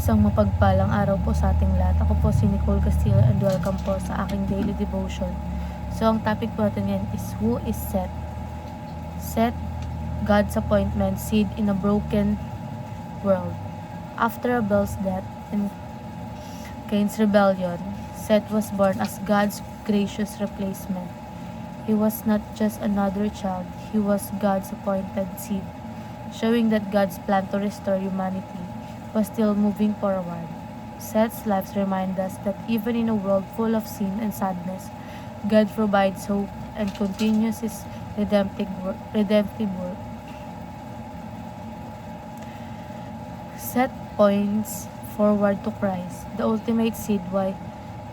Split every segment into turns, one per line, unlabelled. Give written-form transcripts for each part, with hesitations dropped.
Isang mapagpalang araw po sa ating lahat. Ako po si Nicole Castillo and welcome po sa aking daily devotion. So, ang topic po natin ngayon is, who is Seth? Seth, God's appointment, seed in a broken world. After Abel's death and Cain's rebellion, Seth was born as God's gracious replacement. He was not just another child, he was God's appointed seed, showing that God's plan to restore humanity was still moving forward. Seth's life reminds us that even in a world full of sin and sadness, God provides hope and continues His redemptive work. Seth points forward to Christ, the ultimate seed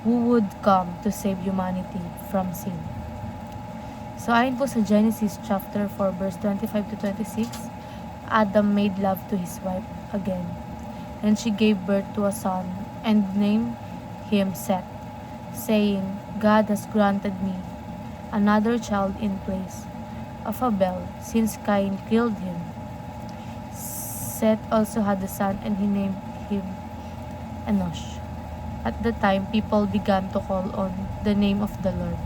who would come to save humanity from sin. So ayon po sa Genesis chapter 4 verse 25 to 26, Adam made love to his wife again, and she gave birth to a son and named him Seth, saying, God has granted me another child in place of Abel, since Cain killed him. Seth also had a son and he named him Enosh. At the time, people began to call on the name of the Lord.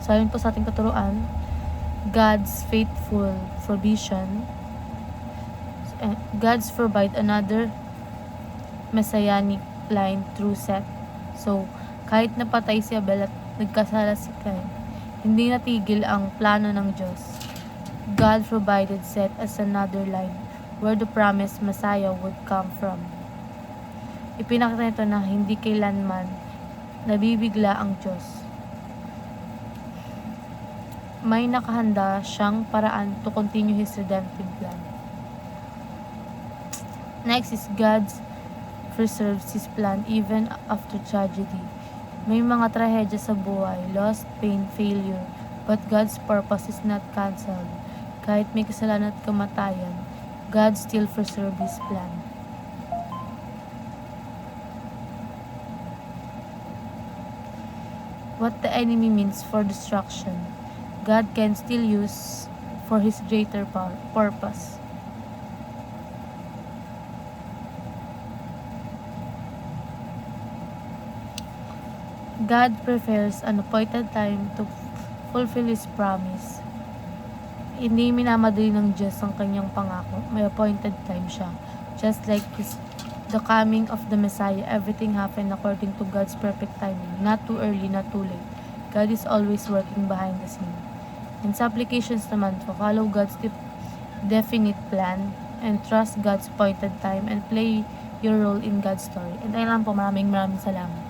So ayon po sa ating katuruan, God's faithful provision, God's provide another messianic line through Seth. So, kahit napatay si Abel at nagkasala si Cain, hindi natigil ang plano ng Diyos. God provided Seth as another line where the promised Messiah would come from. Ipinakita nito na hindi kailanman nabibigla ang Diyos. May nakahanda siyang paraan to continue His redemptive plan. Next is God preserves His plan even after tragedy. May mga trahedya sa buhay, loss, pain, failure, but God's purpose is not cancelled. Kahit may kasalanan at kamatayan, God still preserves His plan. What the enemy means for destruction, God can still use for His greater purpose. God prepares an appointed time to fulfill His promise. Hindi minamadali ng Diyos ang kanyang pangako. May appointed time siya. Just like the coming of the Messiah, everything happened according to God's perfect timing. Not too early, not too late. God is always working behind the scene. And sa applications naman po, follow God's definite plan and trust God's appointed time and play your role in God's story. And ayun lang po, maraming salamat.